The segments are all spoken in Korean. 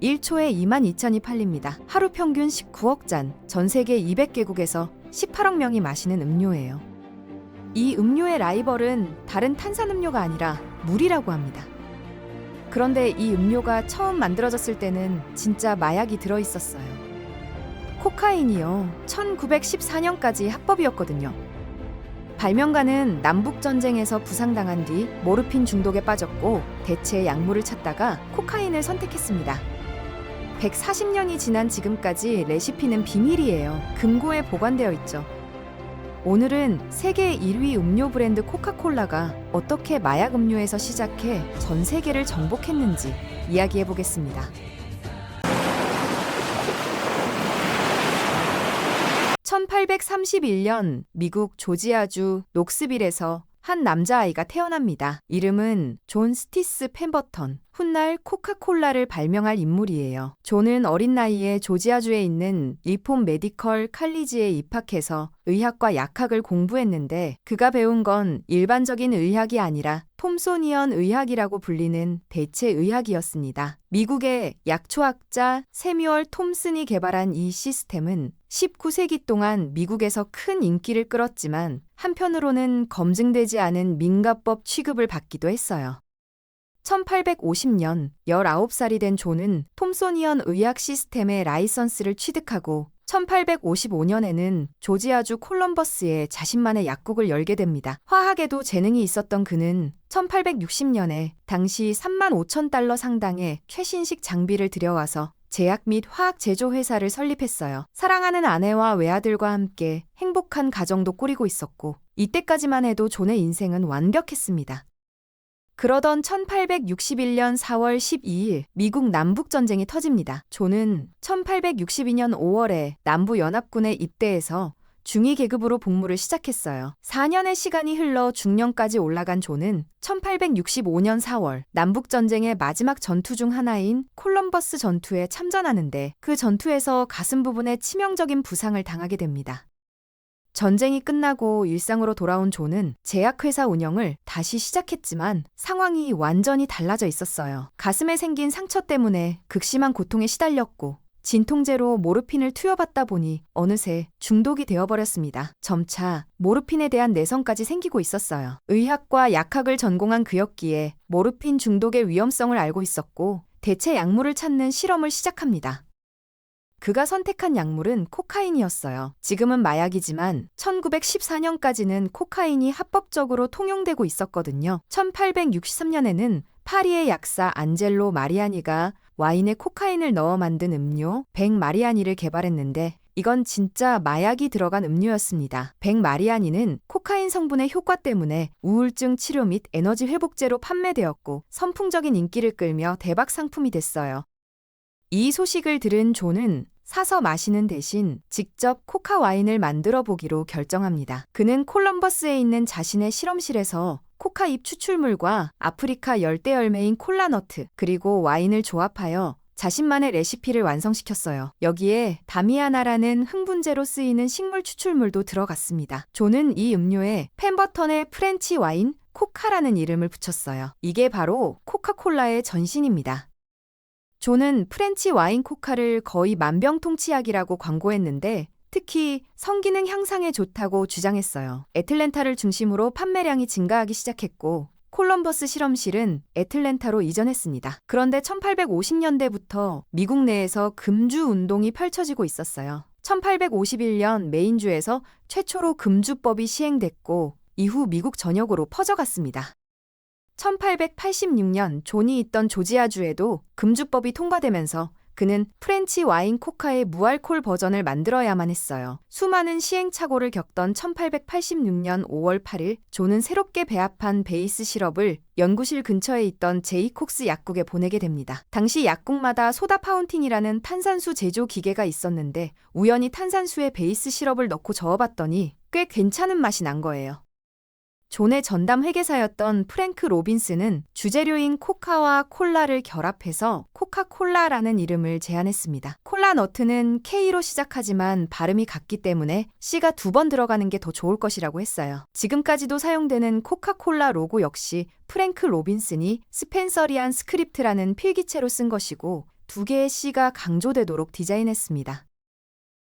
1초에 22,000이 팔립니다. 하루 평균 19억 잔, 전 세계 200개국에서 18억 명이 마시는 음료예요. 이 음료의 라이벌은 다른 탄산음료가 아니라 물이라고 합니다. 그런데 이 음료가 처음 만들어졌을 때는 진짜 마약이 들어있었어요. 코카인이요. 1914년까지 합법이었거든요. 발명가는 남북전쟁에서 부상당한 뒤 모르핀 중독에 빠졌고 대체 약물을 찾다가 코카인을 선택했습니다. 140년이 지난 지금까지 레시피는 비밀이에요. 금고에 보관되어 있죠. 오늘은 세계 1위 음료 브랜드 코카콜라가 어떻게 마약 음료에서 시작해 전 세계를 정복했는지 이야기해 보겠습니다. 1831년 미국 조지아주 녹스빌에서 한 남자아이가 태어납니다. 이름은 존 스티스 펜버턴. 훗날 코카콜라를 발명할 인물이에요. 존은 어린 나이에 조지아주에 있는 리폼 메디컬 칼리지에 입학해서 의학과 약학을 공부했는데 그가 배운 건 일반적인 의학이 아니라 톰소니언 의학이라고 불리는 대체 의학이었습니다. 미국의 약초학자 세뮤얼 톰슨이 개발한 이 시스템은 19세기 동안 미국에서 큰 인기를 끌었지만 한편으로는 검증되지 않은 민가법 취급을 받기도 했어요. 1850년 19살이 된 존은 톰소니언 의학 시스템의 라이선스를 취득하고 1855년에는 조지아주 콜럼버스에 자신만의 약국을 열게 됩니다. 화학에도 재능이 있었던 그는 1860년에 당시 35,000달러 상당의 최신식 장비를 들여와서 제약 및 화학 제조 회사를 설립했어요. 사랑하는 아내와 외아들과 함께 행복한 가정도 꾸리고 있었고 이때까지만 해도 존의 인생은 완벽했습니다. 그러던 1861년 4월 12일 미국 남북전쟁이 터집니다. 존은 1862년 5월에 남부연합군에 입대해서 중위 계급으로 복무를 시작했어요. 4년의 시간이 흘러 중령까지 올라간 존은 1865년 4월 남북전쟁의 마지막 전투 중 하나인 콜럼버스 전투에 참전하는데 그 전투에서 가슴 부분에 치명적인 부상을 당하게 됩니다. 전쟁이 끝나고 일상으로 돌아온 존은 제약회사 운영을 다시 시작했지만 상황이 완전히 달라져 있었어요. 가슴에 생긴 상처 때문에 극심한 고통에 시달렸고 진통제로 모르핀을 투여받다 보니 어느새 중독이 되어버렸습니다. 점차 모르핀에 대한 내성까지 생기고 있었어요. 의학과 약학을 전공한 그였기에 모르핀 중독의 위험성을 알고 있었고 대체 약물을 찾는 실험을 시작합니다. 그가 선택한 약물은 코카인이었어요. 지금은 마약이지만 1914년까지는 코카인이 합법적으로 통용되고 있었거든요. 1863년에는 파리의 약사 안젤로 마리아니가 와인에 코카인을 넣어 만든 음료 100마리아니를 개발했는데 이건 진짜 마약이 들어간 음료였습니다. 100마리아니는 코카인 성분의 효과 때문에 우울증 치료 및 에너지 회복제로 판매되었고 선풍적인 인기를 끌며 대박 상품이 됐어요. 이 소식을 들은 존은 사서 마시는 대신 직접 코카 와인을 만들어 보기로 결정합니다. 그는 콜럼버스에 있는 자신의 실험실에서 코카잎 추출물과 아프리카 열대 열매인 콜라너트 그리고 와인을 조합하여 자신만의 레시피를 완성시켰어요. 여기에 다미아나라는 흥분제로 쓰이는 식물 추출물도 들어갔습니다. 존은 이 음료에 펜버턴의 프렌치 와인 코카라는 이름을 붙였어요. 이게 바로 코카콜라의 전신입니다. 존은 프렌치 와인 코카를 거의 만병통치약이라고 광고했는데 특히 성기능 향상에 좋다고 주장했어요. 애틀랜타를 중심으로 판매량이 증가하기 시작했고 콜럼버스 실험실은 애틀랜타로 이전했습니다. 그런데 1850년대부터 미국 내에서 금주 운동이 펼쳐지고 있었어요. 1851년 메인주에서 최초로 금주법이 시행됐고 이후 미국 전역으로 퍼져갔습니다. 1886년 존이 있던 조지아주에도 금주법이 통과되면서 그는 프렌치 와인 코카의 무알콜 버전을 만들어야만 했어요. 수많은 시행착오를 겪던 1886년 5월 8일 존은 새롭게 배합한 베이스 시럽을 연구실 근처에 있던 제이콕스 약국에 보내게 됩니다. 당시 약국마다 소다 파운틴이라는 탄산수 제조 기계가 있었는데 우연히 탄산수에 베이스 시럽을 넣고 저어봤더니 꽤 괜찮은 맛이 난 거예요. 존의 전담 회계사였던 프랭크 로빈스는 주재료인 코카와 콜라를 결합해서 코카콜라라는 이름을 제안했습니다. 콜라 너트는 K로 시작하지만 발음이 같기 때문에 C가 2번 들어가는 게 더 좋을 것이라고 했어요. 지금까지도 사용되는 코카콜라 로고 역시 프랭크 로빈슨이 스펜서리안 스크립트라는 필기체로 쓴 것이고 두 개의 C가 강조되도록 디자인했습니다.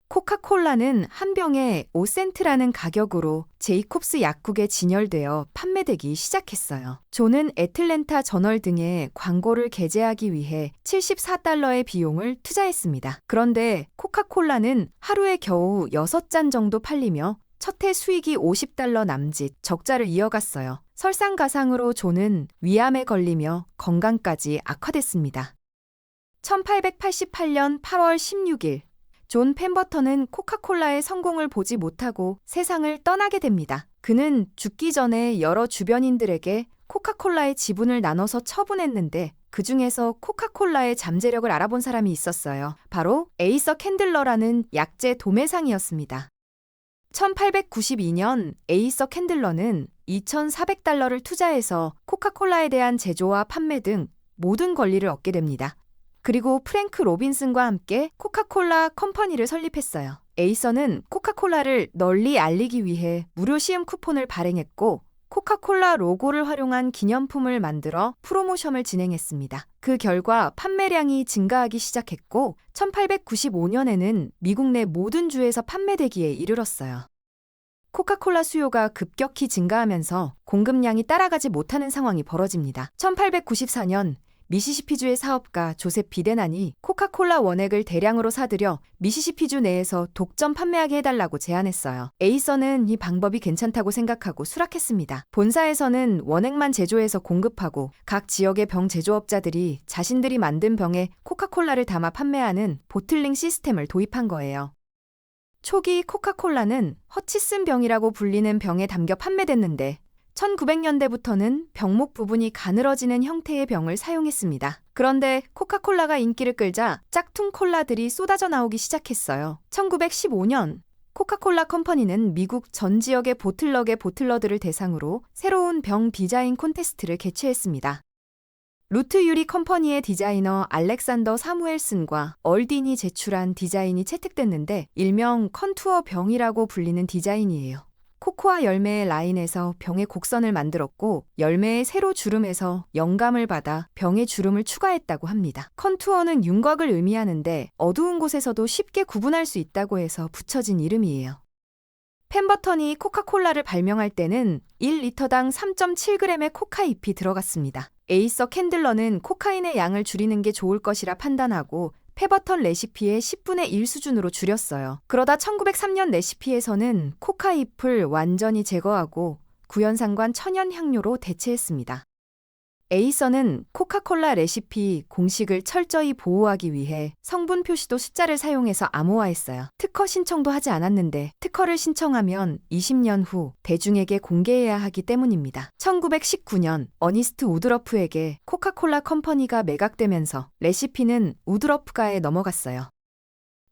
코카콜라는 한 병에 5센트라는 가격으로 제이콥스 약국에 진열되어 판매되기 시작했어요. 존은 애틀랜타 저널 등에 광고를 게재하기 위해 $74의 비용을 투자했습니다. 그런데 코카콜라는 하루에 겨우 6잔 정도 팔리며 첫 해 수익이 $50 남짓 적자를 이어갔어요. 설상가상으로 존은 위암에 걸리며 건강까지 악화됐습니다. 1888년 8월 16일 존 펜버턴은 코카콜라의 성공을 보지 못하고 세상을 떠나게 됩니다. 그는 죽기 전에 여러 주변인들에게 코카콜라의 지분을 나눠서 처분했는데 그 중에서 코카콜라의 잠재력을 알아본 사람이 있었어요. 바로 에이서 캔들러라는 약재 도매상이었습니다. 1892년 에이서 캔들러는 $2,400를 투자해서 코카콜라에 대한 제조와 판매 등 모든 권리를 얻게 됩니다. 그리고 프랭크 로빈슨과 함께 코카콜라 컴퍼니를 설립했어요. 에이서는 코카콜라를 널리 알리기 위해 무료 시음 쿠폰을 발행했고 코카콜라 로고를 활용한 기념품을 만들어 프로모션을 진행했습니다. 그 결과 판매량이 증가하기 시작했고 1895년에는 미국 내 모든 주에서 판매되기에 이르렀어요. 코카콜라 수요가 급격히 증가하면서 공급량이 따라가지 못하는 상황이 벌어집니다. 1894년 미시시피주의 사업가 조셉 비데난이 코카콜라 원액을 대량으로 사들여 미시시피주 내에서 독점 판매하게 해달라고 제안했어요. 에이서는 이 방법이 괜찮다고 생각하고 수락했습니다. 본사에서는 원액만 제조해서 공급하고 각 지역의 병 제조업자들이 자신들이 만든 병에 코카콜라를 담아 판매하는 보틀링 시스템을 도입한 거예요. 초기 코카콜라는 허치슨 병이라고 불리는 병에 담겨 판매됐는데 1900년대부터는 병목 부분이 가늘어지는 형태의 병을 사용했습니다. 그런데 코카콜라가 인기를 끌자 짝퉁 콜라들이 쏟아져 나오기 시작했어요. 1915년 코카콜라 컴퍼니는 미국 전 지역의 보틀러들을 대상으로 새로운 병 디자인 콘테스트를 개최했습니다. 루트 유리 컴퍼니의 디자이너 알렉산더 사무엘슨과 얼딘이 제출한 디자인이 채택됐는데 일명 컨투어 병이라고 불리는 디자인이에요. 코코아 열매의 라인에서 병의 곡선을 만들었고 열매의 세로 주름에서 영감을 받아 병의 주름을 추가했다고 합니다. 컨투어는 윤곽을 의미하는데 어두운 곳에서도 쉽게 구분할 수 있다고 해서 붙여진 이름이에요. 펜버턴이 코카콜라를 발명할 때는 1리터당 3.7g의 코카 잎이 들어갔습니다. 에이서 캔들러는 코카인의 양을 줄이는 게 좋을 것이라 판단하고 페버턴 레시피의 10분의 1 수준으로 줄였어요. 그러다 1903년 레시피에서는 코카 잎을 완전히 제거하고 구연산관 천연 향료로 대체했습니다. 에이서는 코카콜라 레시피 공식을 철저히 보호하기 위해 성분 표시도 숫자를 사용해서 암호화했어요. 특허 신청도 하지 않았는데 특허를 신청하면 20년 후 대중에게 공개해야 하기 때문입니다. 1919년 어니스트 우드러프에게 코카콜라 컴퍼니가 매각되면서 레시피는 우드러프가에 넘어갔어요.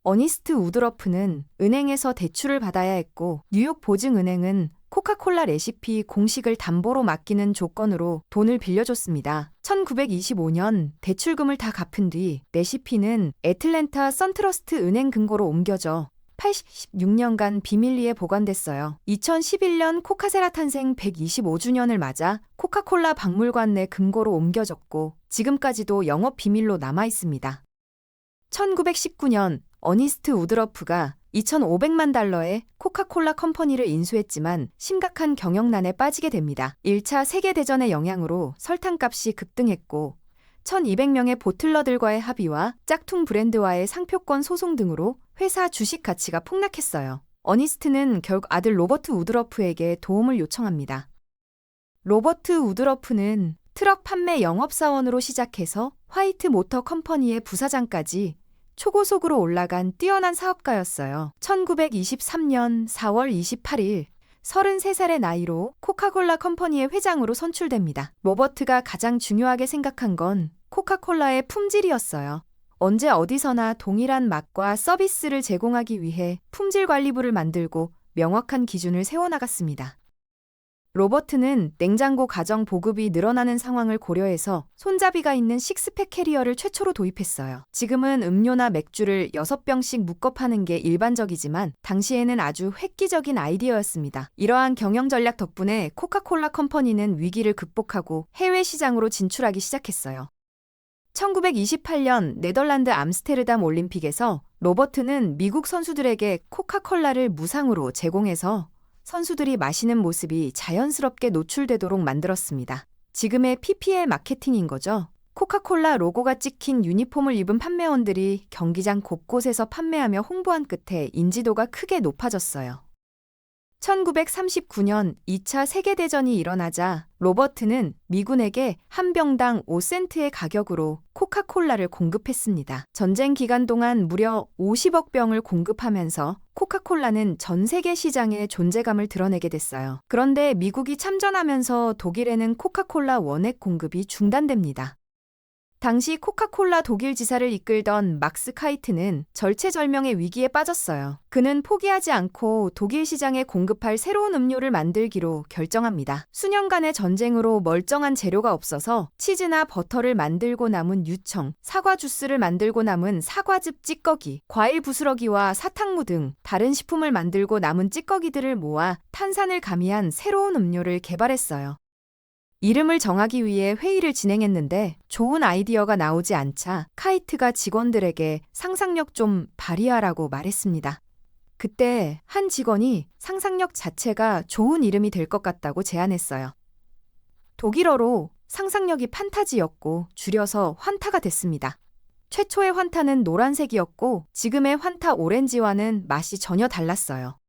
어니스트 우드러프는 은행에서 대출을 받아야 했고 뉴욕 보증은행은 코카콜라 레시피 공식을 담보로 맡기는 조건으로 돈을 빌려줬습니다. 1925년 대출금을 다 갚은 뒤 레시피는 애틀랜타 선트러스트 은행 금고로 옮겨져 86년간 비밀리에 보관됐어요. 2011년 코카세라 탄생 125주년을 맞아 코카콜라 박물관 내 금고로 옮겨졌고 지금까지도 영업 비밀로 남아 있습니다. 1919년 어니스트 우드러프가 $2,500만 코카콜라 컴퍼니를 인수했지만 심각한 경영난에 빠지게 됩니다. 1차 세계대전의 영향으로 설탕값이 급등했고 1,200명의 보틀러들과의 합의와 짝퉁 브랜드와의 상표권 소송 등으로 회사 주식 가치가 폭락했어요. 어니스트는 결국 아들 로버트 우드러프에게 도움을 요청합니다. 로버트 우드러프는 트럭 판매 영업사원으로 시작해서 화이트 모터 컴퍼니의 부사장까지 초고속으로 올라간 뛰어난 사업가였어요. 1923년 4월 28일 33살의 나이로 코카콜라 컴퍼니의 회장으로 선출됩니다. 로버트가 가장 중요하게 생각한 건 코카콜라의 품질이었어요. 언제 어디서나 동일한 맛과 서비스를 제공하기 위해 품질관리부를 만들고 명확한 기준을 세워나갔습니다. 로버트는 냉장고 가정 보급이 늘어나는 상황을 고려해서 손잡이가 있는 식스팩 캐리어를 최초로 도입했어요. 지금은 음료나 맥주를 6병씩 묶어 파는 게 일반적이지만 당시에는 아주 획기적인 아이디어였습니다. 이러한 경영 전략 덕분에 코카콜라 컴퍼니는 위기를 극복하고 해외 시장으로 진출하기 시작했어요. 1928년 네덜란드 암스테르담 올림픽에서 로버트는 미국 선수들에게 코카콜라를 무상으로 제공해서 선수들이 마시는 모습이 자연스럽게 노출되도록 만들었습니다. 지금의 PPL 마케팅인 거죠. 코카콜라 로고가 찍힌 유니폼을 입은 판매원들이 경기장 곳곳에서 판매하며 홍보한 끝에 인지도가 크게 높아졌어요. 1939년 2차 세계대전이 일어나자 로버트는 미군에게 한 병당 5센트의 가격으로 코카콜라를 공급했습니다. 전쟁 기간 동안 무려 50억 병을 공급하면서 코카콜라는 전 세계 시장에 존재감을 드러내게 됐어요. 그런데 미국이 참전하면서 독일에는 코카콜라 원액 공급이 중단됩니다. 당시 코카콜라 독일 지사를 이끌던 막스 카이트는 절체절명의 위기에 빠졌어요. 그는 포기하지 않고 독일 시장에 공급할 새로운 음료를 만들기로 결정합니다. 수년간의 전쟁으로 멀쩡한 재료가 없어서 치즈나 버터를 만들고 남은 유청, 사과 주스를 만들고 남은 사과즙 찌꺼기, 과일 부스러기와 사탕무 등 다른 식품을 만들고 남은 찌꺼기들을 모아 탄산을 가미한 새로운 음료를 개발했어요. 이름을 정하기 위해 회의를 진행했는데 좋은 아이디어가 나오지 않자 카이트가 직원들에게 상상력 좀 발휘하라고 말했습니다. 그때 한 직원이 상상력 자체가 좋은 이름이 될 것 같다고 제안했어요. 독일어로 상상력이 판타지였고 줄여서 환타가 됐습니다. 최초의 환타는 노란색이었고 지금의 환타 오렌지와는 맛이 전혀 달랐어요.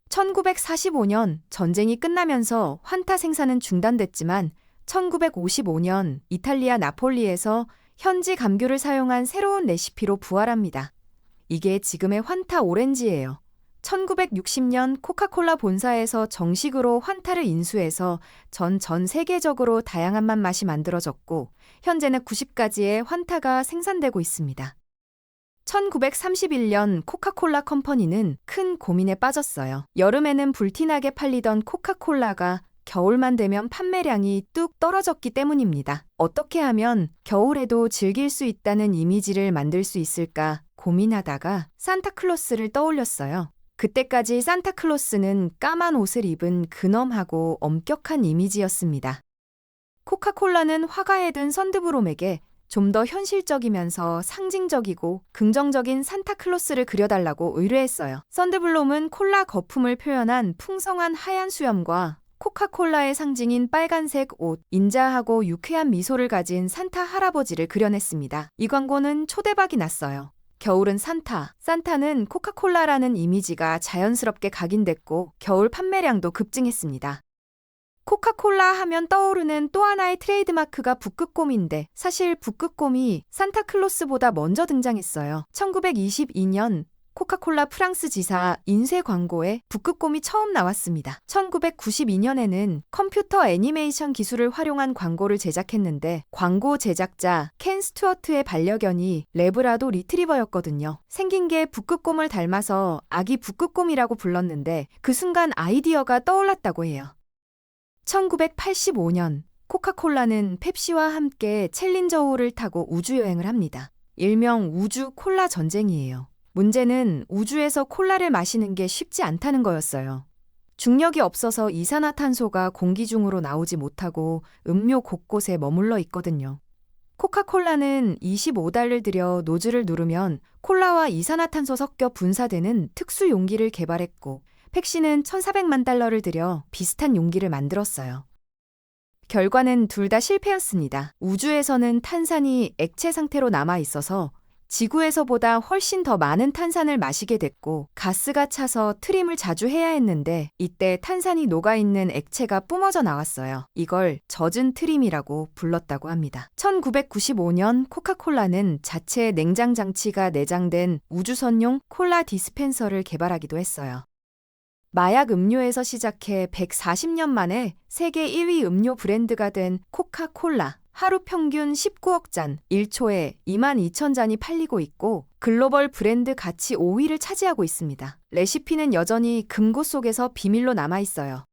1945년 전쟁이 끝나면서 환타 생산은 중단됐지만 1955년 이탈리아 나폴리에서 현지 감귤을 사용한 새로운 레시피로 부활합니다. 이게 지금의 환타 오렌지예요. 1960년 코카콜라 본사에서 정식으로 환타를 인수해서 전 세계적으로 다양한 맛이 만들어졌고 현재는 90가지의 환타가 생산되고 있습니다. 1931년 코카콜라 컴퍼니는 큰 고민에 빠졌어요. 여름에는 불티나게 팔리던 코카콜라가 겨울만 되면 판매량이 뚝 떨어졌기 때문입니다. 어떻게 하면 겨울에도 즐길 수 있다는 이미지를 만들 수 있을까 고민하다가 산타클로스를 떠올렸어요. 그때까지 산타클로스는 까만 옷을 입은 근엄하고 엄격한 이미지였습니다. 코카콜라는 화가에 든 선드브롬에게 좀 더 현실적이면서 상징적이고 긍정적인 산타클로스를 그려달라고 의뢰했어요. 선드블롬은 콜라 거품을 표현한 풍성한 하얀 수염과 코카콜라의 상징인 빨간색 옷, 인자하고 유쾌한 미소를 가진 산타 할아버지를 그려냈습니다. 이 광고는 초대박이 났어요. 겨울은 산타는 코카콜라라는 이미지가 자연스럽게 각인됐고 겨울 판매량도 급증했습니다. 코카콜라 하면 떠오르는 또 하나의 트레이드마크가 북극곰인데 사실 북극곰이 산타클로스보다 먼저 등장했어요. 1922년 코카콜라 프랑스 지사 인쇄 광고에 북극곰이 처음 나왔습니다. 1992년에는 컴퓨터 애니메이션 기술을 활용한 광고를 제작했는데 광고 제작자 켄 스튜어트의 반려견이 레브라도 리트리버였거든요. 생긴 게 북극곰을 닮아서 아기 북극곰이라고 불렀는데 그 순간 아이디어가 떠올랐다고 해요. 1985년 코카콜라는 펩시와 함께 챌린저호를 타고 우주여행을 합니다. 일명 우주 콜라 전쟁이에요. 문제는 우주에서 콜라를 마시는 게 쉽지 않다는 거였어요. 중력이 없어서 이산화탄소가 공기 중으로 나오지 못하고 음료 곳곳에 머물러 있거든요. 코카콜라는 25달러를 들여 노즐을 누르면 콜라와 이산화탄소 섞여 분사되는 특수 용기를 개발했고 펩시는 1,400만 달러를 들여 비슷한 용기를 만들었어요. 결과는 둘 다 실패였습니다. 우주에서는 탄산이 액체 상태로 남아 있어서 지구에서보다 훨씬 더 많은 탄산을 마시게 됐고 가스가 차서 트림을 자주 해야 했는데 이때 탄산이 녹아있는 액체가 뿜어져 나왔어요. 이걸 젖은 트림이라고 불렀다고 합니다. 1995년 코카콜라는 자체 냉장 장치가 내장된 우주선용 콜라 디스펜서를 개발하기도 했어요. 마약 음료에서 시작해 140년 만에 세계 1위 음료 브랜드가 된 코카콜라. 하루 평균 19억 잔, 1초에 22,000잔이 팔리고 있고 글로벌 브랜드 가치 5위를 차지하고 있습니다. 레시피는 여전히 금고 속에서 비밀로 남아 있어요.